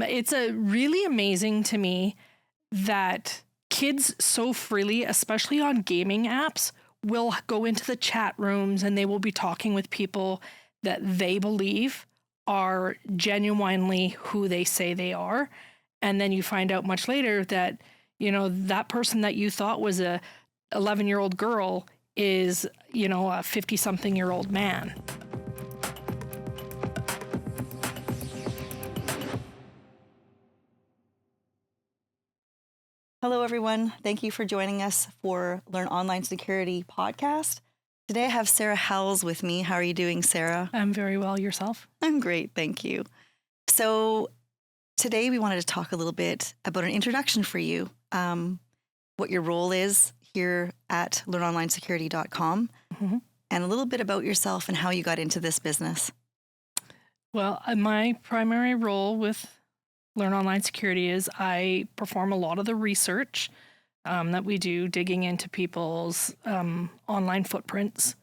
It's really amazing to me that kids so freely, especially on gaming apps, will go into the chat rooms and they will be talking with people that they believe are genuinely who they say they are. And then you find out much later that, that person that you thought was a 11-year-old girl is, a 50-something-year-old man. Hello, everyone. Thank you for joining us for Learn Online Security podcast. Today I have Sarah Howells with me. How are you doing, Sarah? I'm very well. Yourself? I'm great. Thank you. So today we wanted to talk a little bit about an introduction for you, what your role is here at learnonlinesecurity.com, and a little bit about yourself and how you got into this business. Well, my primary role with Learn Online Security is I perform a lot of the research that we do, digging into people's online footprints,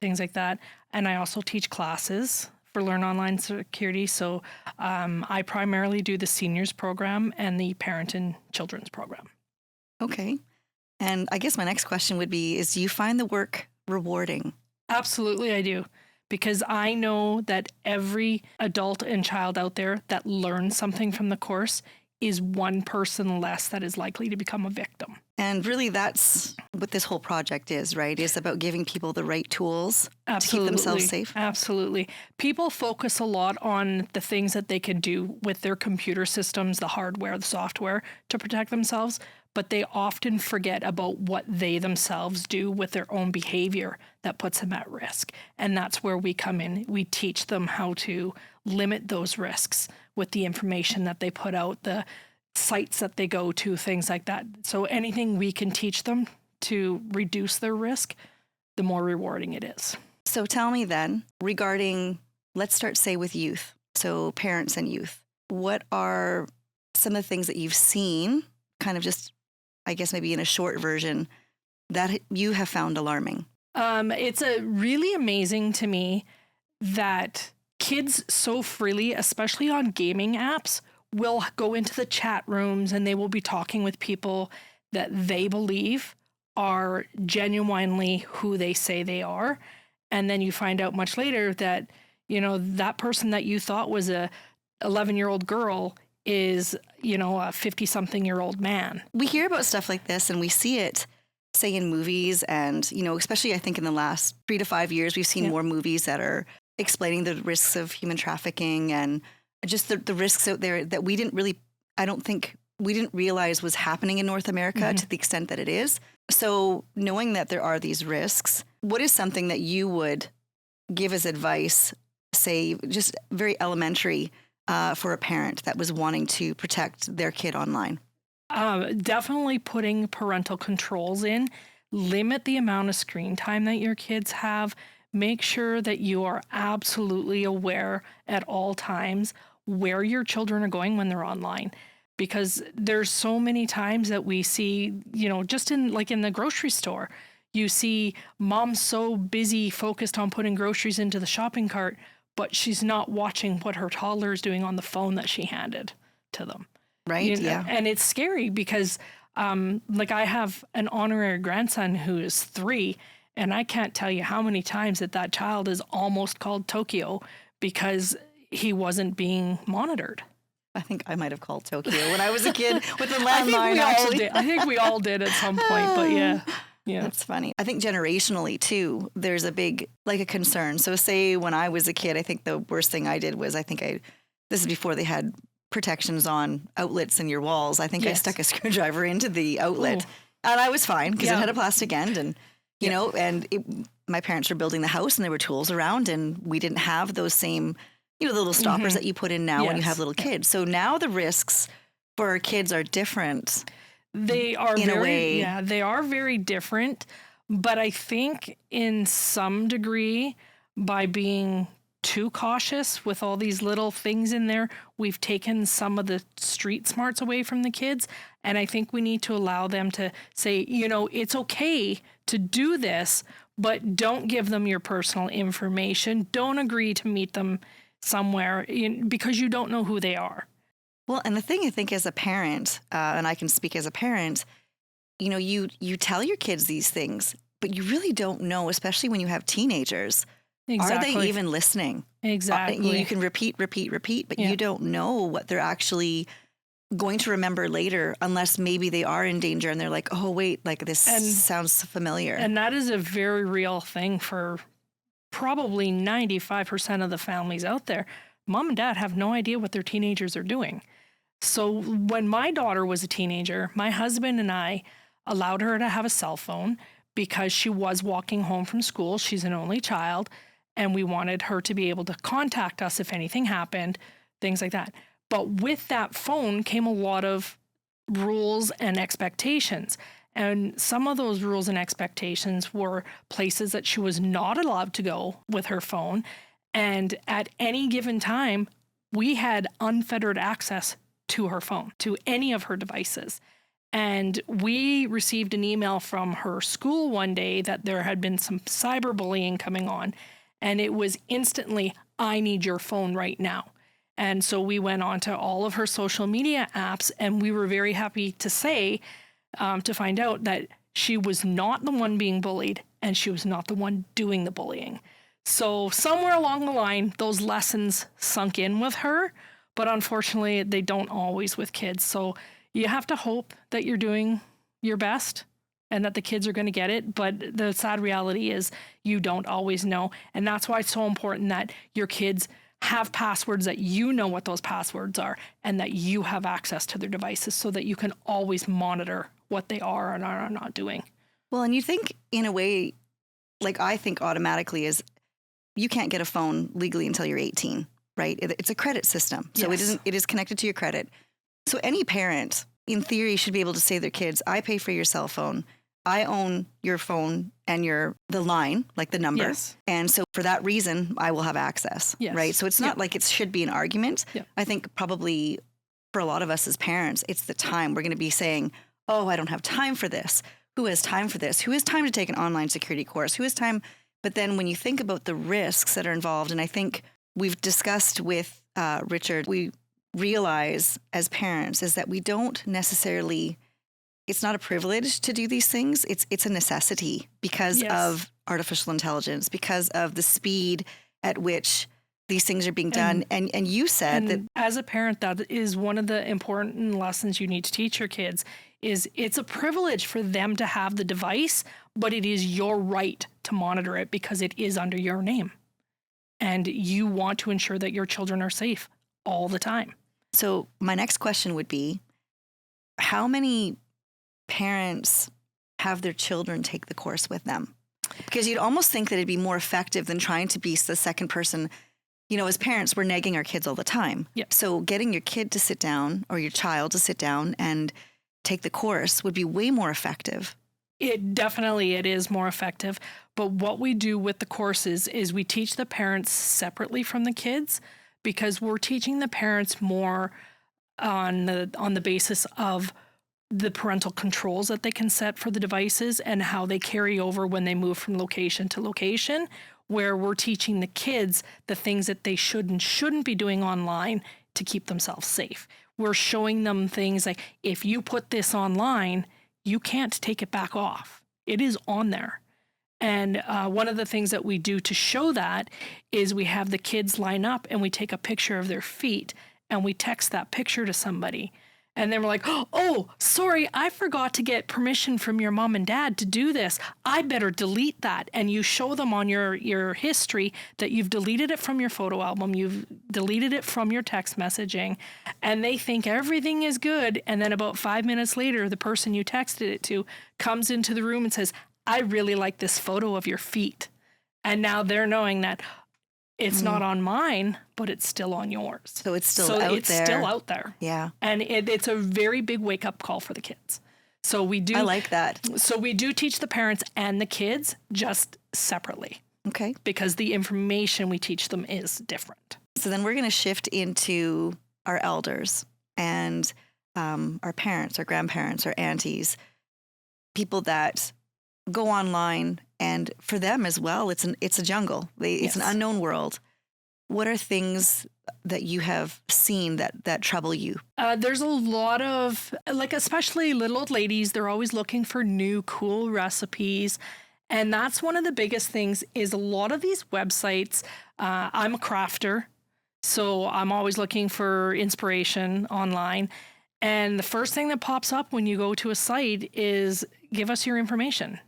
things like that. And I also teach classes for Learn Online Security. So I primarily do the seniors program and the parent and children's program. Okay. And I guess my next question would be, do you find the work rewarding? Absolutely, I do. Because I know that every adult and child out there that learns something from the course is one person less that is likely to become a victim. And really that's what this whole project is, right? It's about giving people the right tools to keep themselves safe. Absolutely. People focus a lot on the things that they can do with their computer systems, the hardware, the software to protect themselves, but they often forget about what they themselves do with their own behavior that puts them at risk. And that's where we come in. We teach them how to limit those risks with the information that they put out, the sites that they go to, things like that. So anything we can teach them to reduce their risk, the more rewarding it is. So tell me then, regarding, let's start, say, with youth, so parents and youth, what are some of the things that you've seen, kind of just, I guess maybe in a short version, that you have found alarming? It's really amazing to me that kids so freely, especially on gaming apps, will go into the chat rooms and they will be talking with people that they believe are genuinely who they say they are. And then you find out much later that, that person that you thought was a 11-year-old girl is, a 50-something-year-old man. We hear about stuff like this and we see it, say, in movies and, especially I think in the last 3 to 5 years, we've seen more movies that are explaining the risks of human trafficking and just the risks out there that we didn't really, I don't think we didn't realize was happening in North America to the extent that it is. So knowing that there are these risks, what is something that you would give as advice, say, just very elementary, for a parent that was wanting to protect their kid online? Definitely putting parental controls in. Limit the amount of screen time that your kids have. Make sure that you are absolutely aware at all times where your children are going when they're online. Because there's so many times that we see, just in the grocery store, you see mom so busy focused on putting groceries into the shopping cart, but she's not watching what her toddler is doing on the phone that she handed to them. Right. Yeah. And it's scary because I have an honorary grandson who is 3, and I can't tell you how many times that child is almost called Tokyo because he wasn't being monitored. I think I might have called Tokyo when I was a kid with a landline. I think we all did at some point, but yeah. That's funny. I think generationally too, there's a big, a concern. So say when I was a kid, I think the worst thing I did was this is before they had protections on outlets in your walls. I think I stuck a screwdriver into the outlet and I was fine because it had a plastic end and, my parents were building the house and there were tools around and we didn't have those same, the little stoppers that you put in now when you have little kids. So now the risks for our kids are different. They are they are very different, but I think in some degree by being too cautious with all these little things in there, we've taken some of the street smarts away from the kids. And I think we need to allow them to say, it's okay to do this, but don't give them your personal information. Don't agree to meet them somewhere because you don't know who they are. Well, and the thing I think as a parent, and I can speak as a parent, you tell your kids these things, but you really don't know, especially when you have teenagers. Exactly. Are they even listening? Exactly. You can repeat, but Yeah. you don't know what they're actually going to remember later, unless maybe they are in danger and they're like, oh, wait, like this sounds familiar. And that is a very real thing for probably 95% of the families out there. Mom and dad have no idea what their teenagers are doing. So when my daughter was a teenager, my husband and I allowed her to have a cell phone because she was walking home from school. She's an only child, and we wanted her to be able to contact us if anything happened, things like that. But with that phone came a lot of rules and expectations. And some of those rules and expectations were places that she was not allowed to go with her phone. And at any given time, we had unfettered access to her phone, to any of her devices. And we received an email from her school one day that there had been some cyberbullying coming on. And it was instantly, I need your phone right now. And so we went on to all of her social media apps, and we were very happy to say, to find out that she was not the one being bullied and she was not the one doing the bullying. So somewhere along the line, those lessons sunk in with her, but unfortunately they don't always with kids. So you have to hope that you're doing your best and that the kids are going to get it. But the sad reality is you don't always know. And that's why it's so important that your kids have passwords, that you know what those passwords are, and that you have access to their devices so that you can always monitor what they are and are not doing. Well, and you think in a way, like I think automatically is you can't get a phone legally until you're 18, right? It's a credit system. So Yes. it is connected to your credit. So any parent in theory should be able to say to their kids, I pay for your cell phone. I own your phone and the line, like the number. Yes. And so for that reason, I will have access, Yes. right? So it's not like it should be an argument. Yeah. I think probably for a lot of us as parents, it's the time we're going to be saying, oh, I don't have time for this. Who has time for this? Who has time to take an online security course? Who has time? But then when you think about the risks that are involved, and I think we've discussed with Richard, we realize as parents is that we don't necessarily, it's not a privilege to do these things. It's a necessity because Yes. of artificial intelligence, because of the speed at which these things are being done. And you said that as a parent, that is one of the important lessons you need to teach your kids is it's a privilege for them to have the device, but it is your right to monitor it because it is under your name. And you want to ensure that your children are safe all the time. So my next question would be, how many parents have their children take the course with them? Because you'd almost think that it'd be more effective than trying to be the second person. As parents, we're nagging our kids all the time. Yep. So getting your kid to sit down or your child to sit down and take the course would be way more effective. It is more effective. But what we do with the courses is we teach the parents separately from the kids because we're teaching the parents more on the basis of the parental controls that they can set for the devices and how they carry over when they move from location to location, where we're teaching the kids the things that they should and shouldn't be doing online to keep themselves safe. We're showing them things like, if you put this online, you can't take it back off. It is on there. And one of the things that we do to show that is we have the kids line up and we take a picture of their feet and we text that picture to somebody. And then we're like, oh, sorry, I forgot to get permission from your mom and dad to do this. I better delete that. And you show them on your history that you've deleted it from your photo album. You've deleted it from your text messaging. And they think everything is good. And then about 5 minutes later, the person you texted it to comes into the room and says, I really like this photo of your feet. And now they're knowing that it's not on mine, but it's still on yours. So it's still out there. It's still out there. Yeah. And it's a very big wake-up call for the kids. So we do. I like that. So we do teach the parents and the kids just separately. Okay. Because the information we teach them is different. So then we're going to shift into our elders and our parents, our grandparents, our aunties, people that go online, and for them as well, it's a jungle. It's an unknown world. What are things that you have seen that trouble you? There's a lot of, like, especially little old ladies, they're always looking for new cool recipes. And that's one of the biggest things is a lot of these websites. I'm a crafter, so I'm always looking for inspiration online. And the first thing that pops up when you go to a site is give us your information.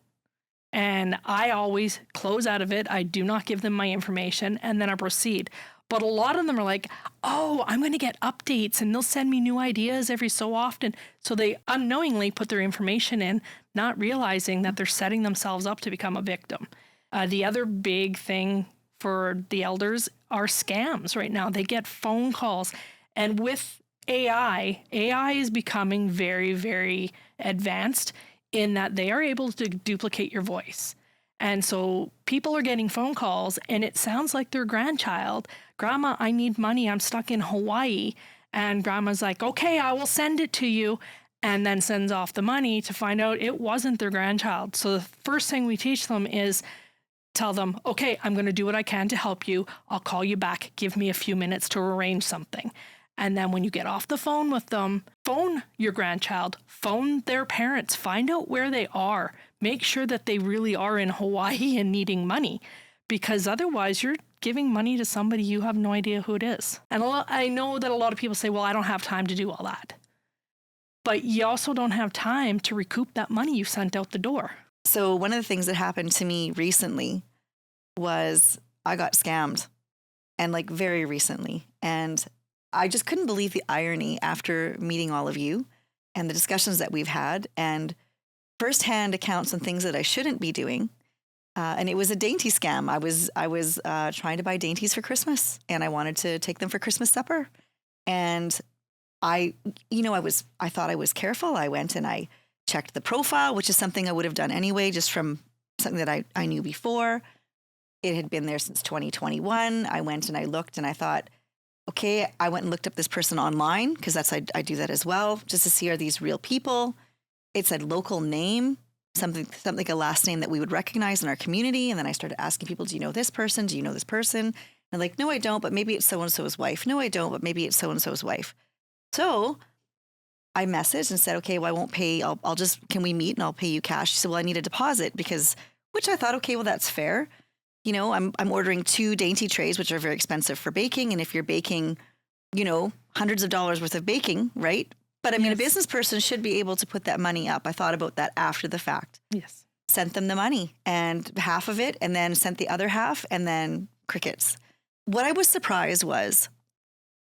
And I always close out of it. I do not give them my information, and then I proceed. But a lot of them are like, oh, I'm going to get updates and they'll send me new ideas every so often. So they unknowingly put their information in, not realizing that they're setting themselves up to become a victim. The other big thing for the elders are scams right now. They get phone calls. And with AI is becoming very, very advanced in that they are able to duplicate your voice. And so people are getting phone calls and it sounds like their grandchild. Grandma, I need money. I'm stuck in Hawaii. And grandma's like, okay, I will send it to you. And then sends off the money to find out it wasn't their grandchild. So the first thing we teach them is tell them, okay, I'm going to do what I can to help you. I'll call you back. Give me a few minutes to arrange something. And then when you get off the phone with them, phone your grandchild, phone their parents, find out where they are. Make sure that they really are in Hawaii and needing money, because otherwise you're giving money to somebody you have no idea who it is. And I know that a lot of people say, well, I don't have time to do all that. But you also don't have time to recoup that money you sent out the door. So one of the things that happened to me recently was I got scammed, and like very recently. And I just couldn't believe the irony after meeting all of you and the discussions that we've had and firsthand accounts on things that I shouldn't be doing. And it was a dainty scam. I was trying to buy dainties for Christmas, and I wanted to take them for Christmas supper. And I thought I was careful. I went and I checked the profile, which is something I would have done anyway, just from something that I knew before. It had been there since 2021. I went and I looked and I thought, okay, I went and looked up this person online because I do that as well, just to see, are these real people? It said local name, something like a last name that we would recognize in our community. And then I started asking people, do you know this person? Do you know this person? And like, no, I don't, but maybe it's so-and-so's wife. No, I don't, but maybe it's so-and-so's wife. So I messaged and said, okay, well, I won't pay. I'll just, can we meet and I'll pay you cash? She said, well, I need a deposit which I thought, okay, well, that's fair. You know, I'm ordering 2 dainty trays, which are very expensive for baking. And if you're baking, hundreds of dollars worth of baking, right? But I mean, yes, a business person should be able to put that money up. I thought about that after the fact. Yes. Sent them the money and half of it, and then sent the other half, and then crickets. What I was surprised was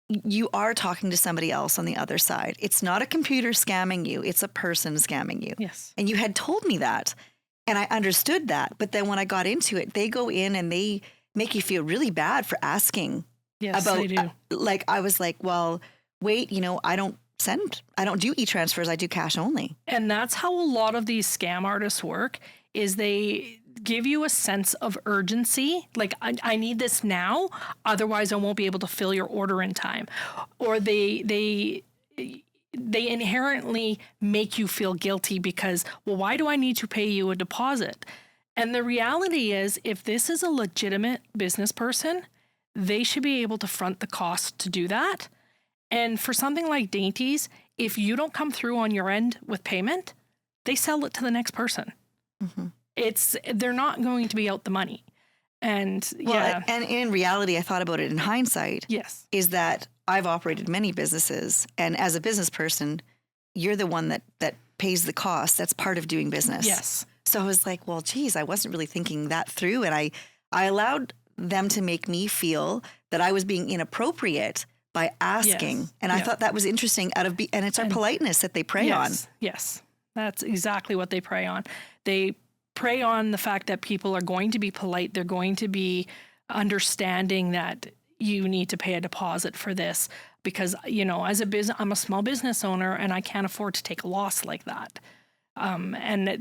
you are talking to somebody else on the other side. It's not a computer scamming you. It's a person scamming you. Yes. And you had told me that. And I understood that. But then when I got into it, they go in and they make you feel really bad for asking. Yes, about, they do. I was like, well, wait, I don't do e-transfers. I do cash only. And that's how a lot of these scam artists work, is they give you a sense of urgency. Like, I need this now, otherwise I won't be able to fill your order in time. Or they inherently make you feel guilty because, well, why do I need to pay you a deposit? And the reality is, if this is a legitimate business person, they should be able to front the cost to do that. And for something like dainties, if you don't come through on your end with payment, they sell it to the next person. Mm-hmm. They're not going to be out the money. And yeah. And in reality, I thought about it in hindsight. Yes. Is that I've operated many businesses, and as a business person, you're the one that pays the cost. That's part of doing business. Yes. So I was like, well, geez, I wasn't really thinking that through. And I allowed them to make me feel that I was being inappropriate by asking. Yes. And I thought that was interesting and it's our politeness that they prey on. Yes. That's exactly what they prey on. They prey on the fact that people are going to be polite. They're going to be understanding that you need to pay a deposit for this because, as I'm a small business owner and I can't afford to take a loss like that.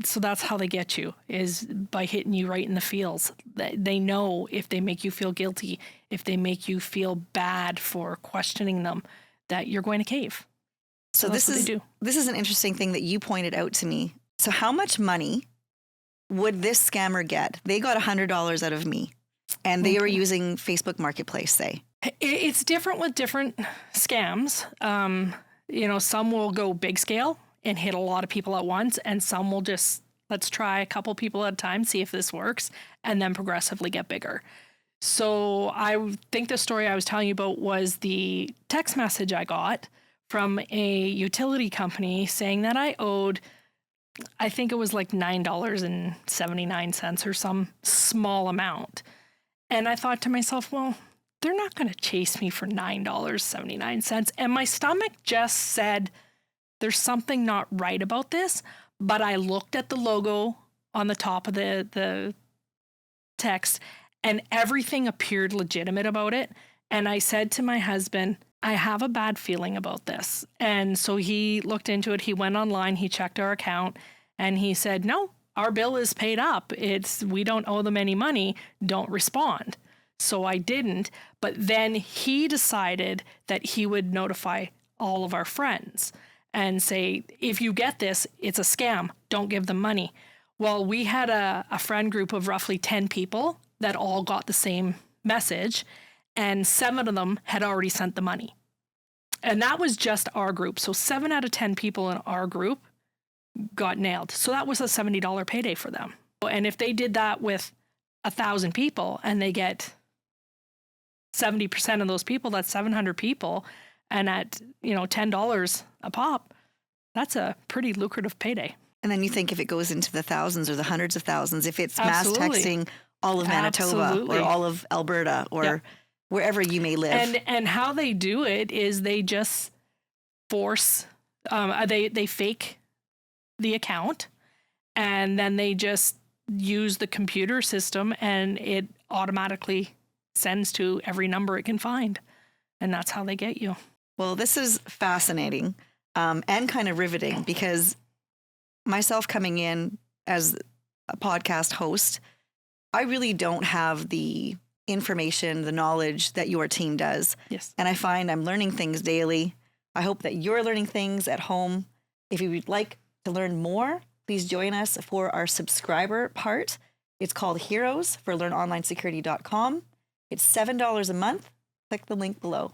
So that's how they get you, is by hitting you right in the feels. They know if they make you feel guilty, if they make you feel bad for questioning them, that you're going to cave. So this is an interesting thing that you pointed out to me. So how much money would this scammer get? They got $100 out of me, and they were using Facebook Marketplace, say. It's different with different scams. Some will go big scale and hit a lot of people at once, and some will just, let's try a couple people at a time, see if this works, and then progressively get bigger. So I think the story I was telling you about was the text message I got from a utility company saying that I owed, I think it was like $9.79 or some small amount. And I thought to myself, well, they're not going to chase me for $9.79. And my stomach just said, there's something not right about this. But I looked at the logo on the top of the text, and everything appeared legitimate about it. And I said to my husband, I have a bad feeling about this. And so he looked into it. He went online, he checked our account, and he said, no, our bill is paid up. We don't owe them any money. Don't respond. So I didn't. But then he decided that he would notify all of our friends and say, if you get this, it's a scam. Don't give them money. Well, we had a friend group of roughly 10 people that all got the same message, and 7 of them had already sent the money. And that was just our group. So 7 out of 10 people in our group got nailed. So that was a $70 payday for them. And if they did that with 1,000 people and they get 70% of those people, that's 700 people, and at $10 a pop, that's a pretty lucrative payday. And then you think if it goes into the thousands or the hundreds of thousands, if it's Absolutely. mass texting all of Manitoba Absolutely. or all of Alberta or wherever you may live. And how they do it is they just force, they fake the account, and then they just use the computer system, and it automatically sends to every number it can find. And that's how they get you. Well, this is fascinating and kind of riveting, because myself coming in as a podcast host, I really don't have the information, the knowledge that your team does. Yes. And I find I'm learning things daily. I hope that you're learning things at home. If you would like to learn more, please join us for our subscriber part. It's called Heroes for LearnOnlineSecurity.com. It's $7 a month. Click the link below.